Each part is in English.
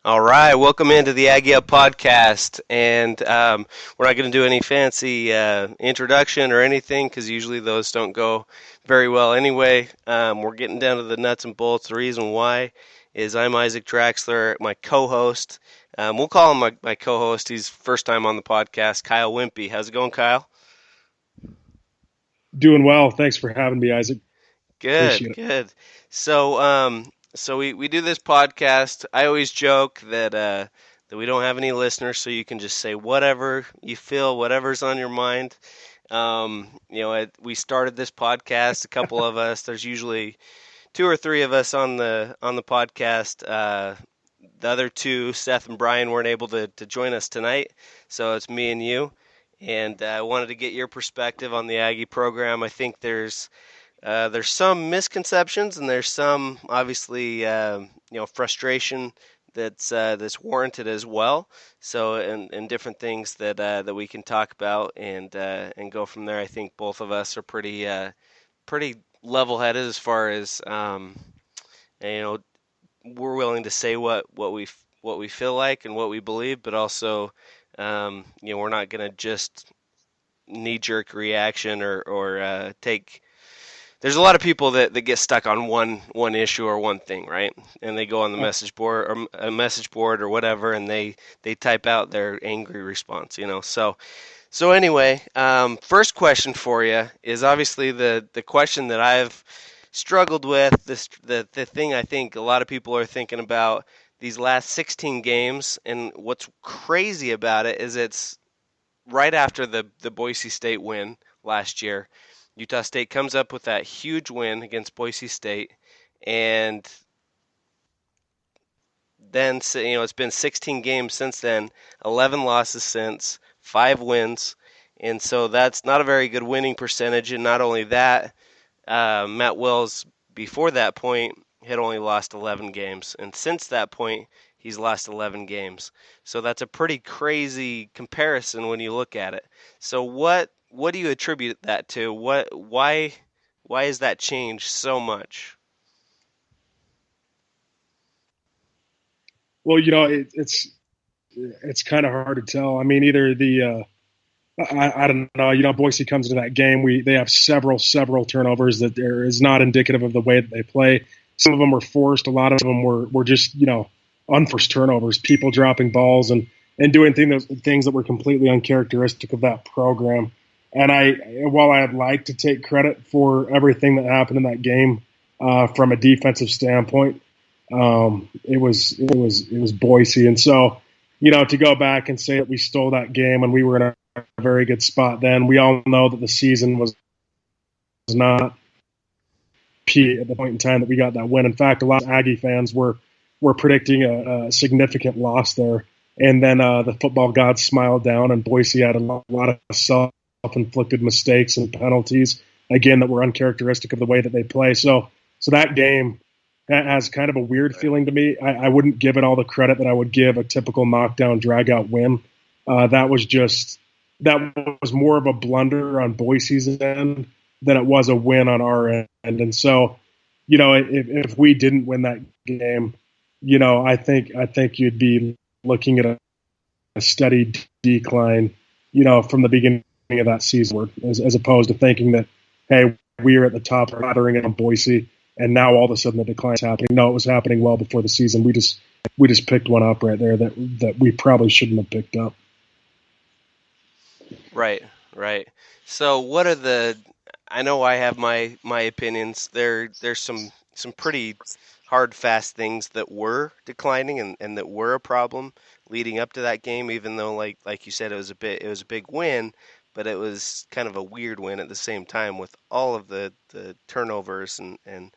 All right, welcome into the Aggie podcast, and we're not going to do any fancy introduction or anything because usually those don't go very well anyway. We're getting down to the nuts and bolts. The reason why is I'm Isaac Draxler, my co-host. We'll call him my co-host. He's first time on the podcast, Kyle Whimpey. How's it going, Kyle? Doing well. Thanks for having me, Isaac. Good, Appreciate it. good. So we do this podcast. I always joke that we don't have any listeners, so you can just say whatever you feel, whatever's on your mind. We started this podcast, a couple of us. There's usually two or three of us on the podcast. The other two, Seth and Brian, weren't able to join us tonight, so it's me and you. And I wanted to get your perspective on the Aggie program. I think there's some misconceptions and there's some obviously frustration that's warranted as well. So and different things that we can talk about and go from there. I think both of us are pretty level-headed as far as you know we're willing to say what we feel like and what we believe, but also we're not going to just knee-jerk reaction or take there's a lot of people that get stuck on one issue or one thing, right? And they go on the Oh, message board or a message board or whatever, and they type out their angry response. So anyway, first question for you is obviously the question that I've struggled with. The thing I think a lot of people are thinking about these last 16 games, and what's crazy about it is it's right after the Boise State win last year. Utah State comes up with that huge win against Boise State, and then it's been 16 games since then, 11 losses since, 5 wins, and so that's not a very good winning percentage. And not only that, Matt Wells before that point had only lost 11 games, and since that point he's lost 11 games. So that's a pretty crazy comparison when you look at it. So what do you attribute that to? Why has that changed so much? well, it's kind of hard to tell. I mean, either I don't know. Boise comes into that game. They have several turnovers that there is not indicative of the way that they play. Some of them were forced. A lot of them were just unforced turnovers. People dropping balls and doing things that were completely uncharacteristic of that program. And while I'd like to take credit for everything that happened in that game from a defensive standpoint, it was Boise, and so to go back and say that we stole that game and we were in a very good spot then. We all know that the season was not P at the point in time that we got that win. In fact, a lot of Aggie fans were predicting a significant loss there, and then the football gods smiled down, and Boise had a lot of self-inflicted mistakes and penalties again that were uncharacteristic of the way that they play. So that game that has kind of a weird feeling to me. I wouldn't give it all the credit that I would give a typical knockdown, drag-out win. That was more of a blunder on Boise's end than it was a win on our end. And so, if we didn't win that game, I think you'd be looking at a steady decline, from the beginning of that season, as opposed to thinking that, hey, we are at the top, laddering it on Boise, and now all of a sudden the decline is happening. No, it was happening well before the season. We just picked one up right there that we probably shouldn't have picked up. Right, right. So what are the I know I have my opinions. There's some pretty hard fast things that were declining and that were a problem leading up to that game, even though like you said it was a big win, but it was kind of a weird win at the same time with all of the turnovers and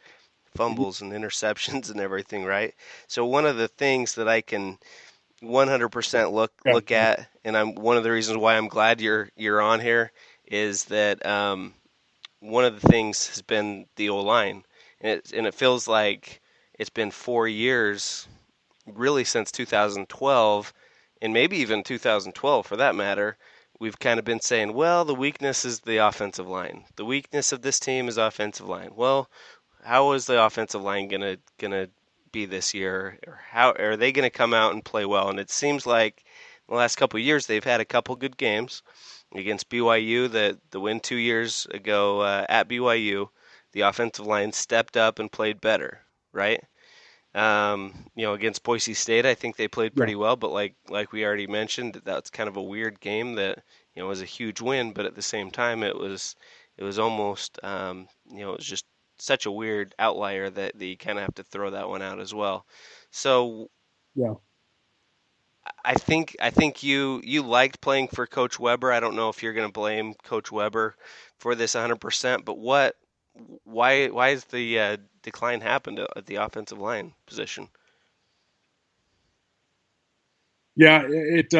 fumbles and interceptions and everything, right? So one of the things that I can 100% Yeah. look at, and I'm one of the reasons why I'm glad you're on here, is that one of the things has been the O line, and it feels like it's been 4 years, really since 2012, and maybe even 2012 for that matter. We've kind of been saying, well, the weakness is the offensive line. The weakness of this team is offensive line. Well, how is the offensive line gonna be this year, or how are they going to come out and play well? And it seems like in the last couple of years they've had a couple good games against BYU. The win 2 years ago at BYU, the offensive line stepped up and played better, right? Against Boise State, I think they played Yeah. pretty well, but like we already mentioned, that's kind of a weird game that was a huge win, but at the same time, it was almost it was just such a weird outlier that you kind of have to throw that one out as well. So Yeah. I think you liked playing for Coach Weber. I don't know if you're going to blame Coach Weber for this 100%, but why has the decline happened at the offensive line position? Yeah, let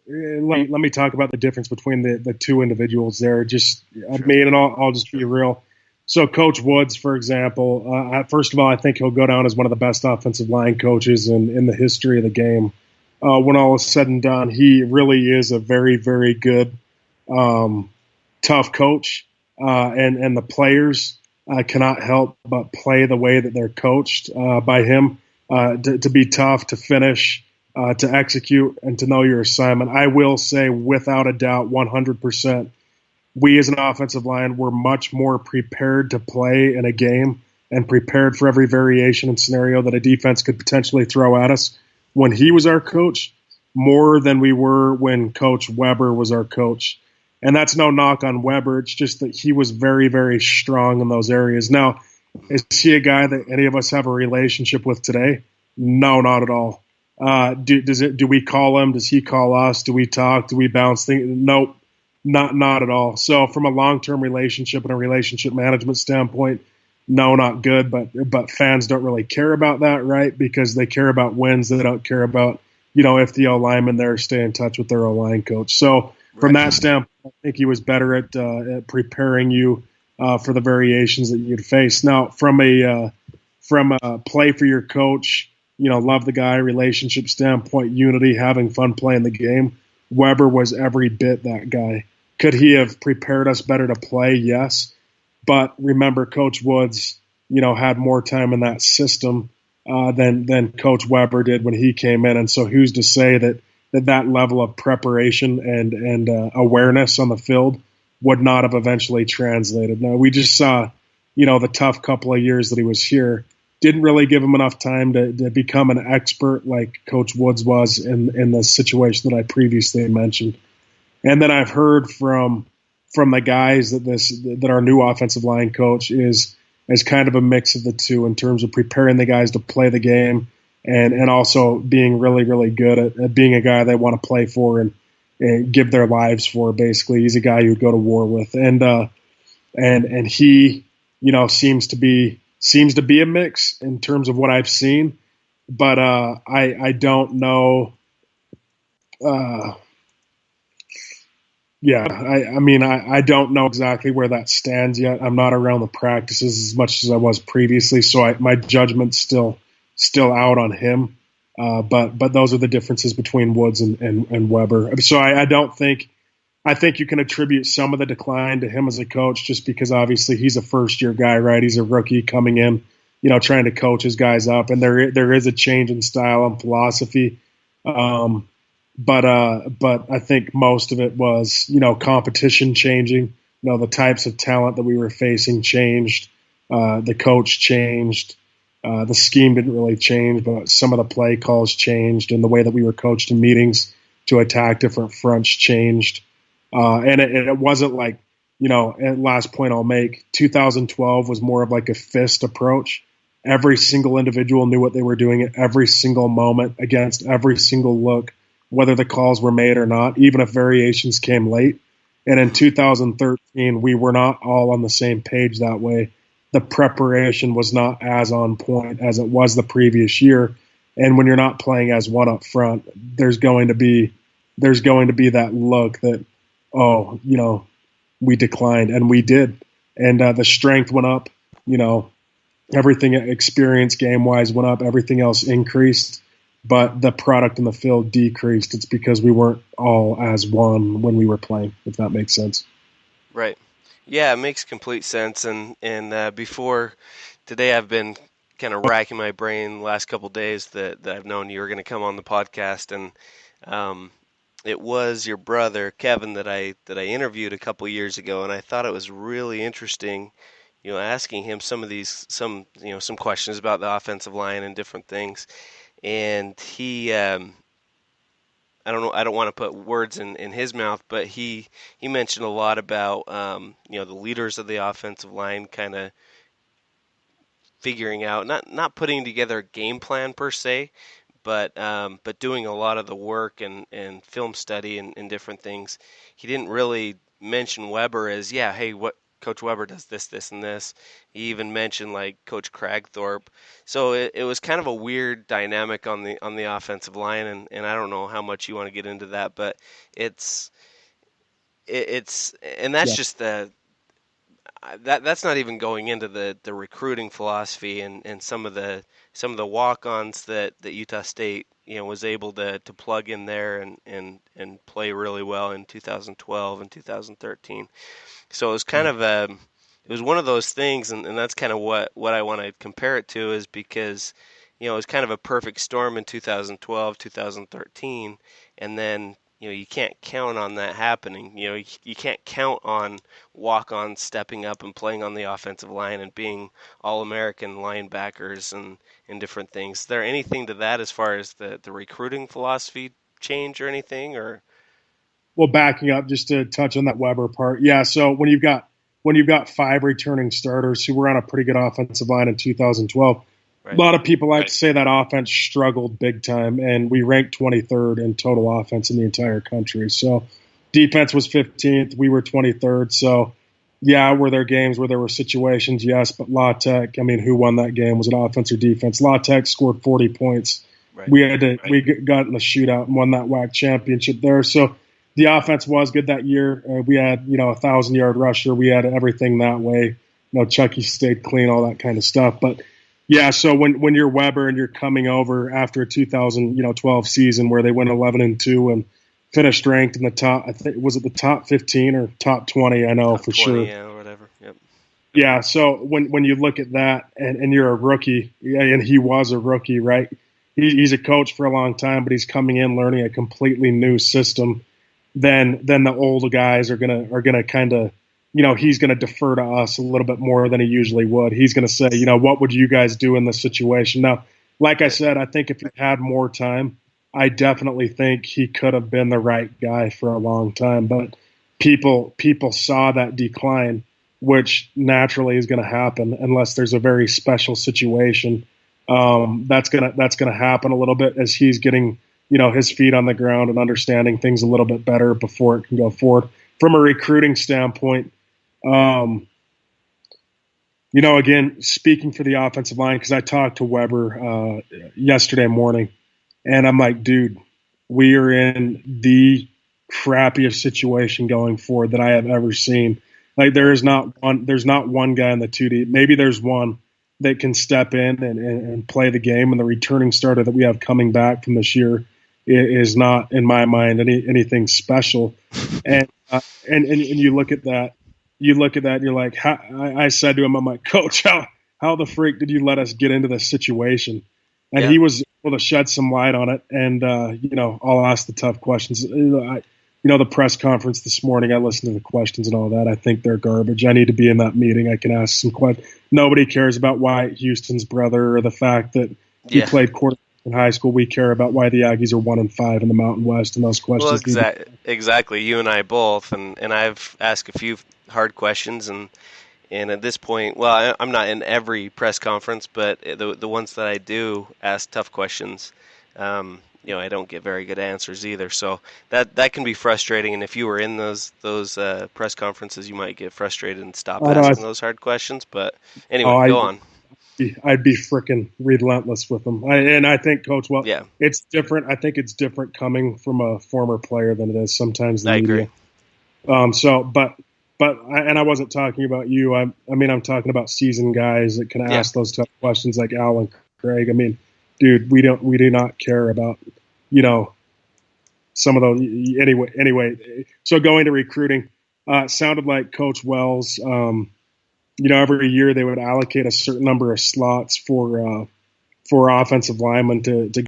me talk about the difference between the two individuals there. Just Sure. me, and I'll just be real. So, Coach Woods, for example, first of all, I think he'll go down as one of the best offensive line coaches in the history of the game. When all is said and done, he really is a very, very good, tough coach, and the players cannot help but play the way that they're coached by him, to be tough, to finish, to execute, and to know your assignment. I will say, without a doubt, 100%, we as an offensive line were much more prepared to play in a game and prepared for every variation and scenario that a defense could potentially throw at us when he was our coach, more than we were when Coach Weber was our coach. And that's no knock on Weber. It's just that he was very, very strong in those areas. Now, is he a guy that any of us have a relationship with today? No, not at all. Do we call him? Does he call us? Do we talk? Do we bounce things? Nope, not at all. So from a long-term relationship and a relationship management standpoint, no, not good. But fans don't really care about that, right? Because they care about wins. They don't care about if the O linemen there stay in touch with their O line coach. So from Right. that standpoint, I think he was better at preparing you for the variations that you'd face. Now from a play for your coach, love the guy, relationship standpoint, unity, having fun playing the game. Weber was every bit that guy. Could he have prepared us better to play? Yes. But remember, Coach Woods, had more time in that system than Coach Weber did when he came in. And so who's to say that level of preparation and awareness on the field would not have eventually translated? Now, we just saw, the tough couple of years that he was here didn't really give him enough time to become an expert like Coach Woods was in the situation that I previously mentioned. And then I've heard from the guys that our new offensive line coach is kind of a mix of the two in terms of preparing the guys to play the game and also being really, really good at being a guy they want to play for and give their lives for. Basically, he's a guy you'd go to war with, and he, seems to be a mix in terms of what I've seen, but I don't know. I don't know exactly where that stands yet. I'm not around the practices as much as I was previously, so my judgment's still out on him. But those are the differences between Woods and Weber. So I think you can attribute some of the decline to him as a coach, just because obviously he's a first-year guy, right? He's a rookie coming in, trying to coach his guys up, and there is a change in style and philosophy. But I think most of it was, competition changing. The types of talent that we were facing changed. The coach changed. The scheme didn't really change, but some of the play calls changed, and the way that we were coached in meetings to attack different fronts changed. And it wasn't like, and last point I'll make, 2012 was more of like a fist approach. Every single individual knew what they were doing at every single moment against every single look, whether the calls were made or not, even if variations came late. And in 2013, we were not all on the same page that way. The preparation was not as on point as it was the previous year. And when you're not playing as one up front, there's going to be that look that, we declined, and we did. And the strength went up, everything experience game-wise went up, everything else increased, but the product in the field decreased. It's because we weren't all as one when we were playing, if that makes sense. Right. Yeah, it makes complete sense. And before today, I've been kind of racking my brain the last couple days that I've known you were going to come on the podcast, and it was your brother Kevin that I interviewed a couple years ago, and I thought it was really interesting, asking him some questions about the offensive line and different things, and he. I don't know. I don't want to put words in his mouth, but he mentioned a lot about the leaders of the offensive line kind of figuring out, not putting together a game plan per se, but doing a lot of the work and film study and different things. He didn't really mention Weber as, yeah, hey, what Coach Weber does this, and this. He even mentioned like Coach Cragthorpe. So it was kind of a weird dynamic on the offensive line, and I don't know how much you want to get into that, but it's and that's Yeah. just that's not even going into the recruiting philosophy and some of the walk-ons that Utah State was able to plug in there and play really well in 2012 and 2013. So it was kind of it was one of those things, and that's kind of what I want to compare it to, is because it was kind of a perfect storm in 2012, 2013, and then you can't count on that happening. You can't count on walk-ons stepping up and playing on the offensive line and being all-American linebackers and different things. Is there anything to that as far as the recruiting philosophy change or anything? Or Well, backing up just to touch on that Weber part, yeah. So when you've got 5 returning starters who were on a pretty good offensive line in 2012, right. A lot of people like to say that offense struggled big time, and we ranked 23rd in total offense in the entire country. So defense was 15th, we were 23rd. So yeah, were there games where there were situations? Yes, but La Tech, I mean, who won that game? Was it offense or defense? La Tech scored 40 points. Right. We got in the shootout and won that WAC championship there. So the offense was good that year. We had, a 1,000-yard rusher. We had everything that way. Chucky stayed clean, all that kind of stuff. But yeah, so when you're Weber and you're coming over after a 2012 season where they went 11-2 and finished ranked in the top, I think, was it the top 15 or top 20? I know top for 20, sure. Yeah, or whatever. Yep. Yeah, so when you look at that and you're a rookie, and he was a rookie, right? He's a coach for a long time, but he's coming in learning a completely new system. Then the older guys are gonna kind of, he's gonna defer to us a little bit more than he usually would. He's gonna say, what would you guys do in this situation? Now, like I said, I think if he had more time, I definitely think he could have been the right guy for a long time. But people saw that decline, which naturally is going to happen unless there's a very special situation. That's gonna happen a little bit as he's getting his feet on the ground and understanding things a little bit better before it can go forward. From a recruiting standpoint, again, speaking for the offensive line, because I talked to Weber yesterday morning, and I'm like, dude, we are in the crappiest situation going forward that I have ever seen. Like there's not one guy in the 2D. Maybe there's one that can step in and play the game, and the returning starter that we have coming back from this year is not, in my mind, anything special. And you look at that, and you're like, I said to him, I'm like, Coach, how the freak did you let us get into this situation? And he was able to shed some light on it. And I'll ask the tough questions. The press conference this morning, I listened to the questions and all that. I think they're garbage. I need to be in that meeting. I can ask some questions. Nobody cares about Wyatt Houston's brother or the fact that he played quarterback in high school. We care about why the Aggies are 1-5 in the Mountain West, and those questions. Well, exactly. You and I both, and I've asked a few hard questions, and at this point, well, I'm not in every press conference, but the ones that I do ask tough questions. I don't get very good answers either. So that can be frustrating. And if you were in those press conferences, you might get frustrated and stop asking those hard questions. But anyway, go on. I'd be freaking relentless with them. And I think, Coach, it's different. I think it's different coming from a former player than it is sometimes the media. Agree. And I wasn't talking about you. I'm talking about seasoned guys that can ask those tough questions like Al and Craig. I mean, dude, we do not care about, some of those anyway. So going to recruiting, sounded like Coach Wells, every year they would allocate a certain number of slots for offensive linemen to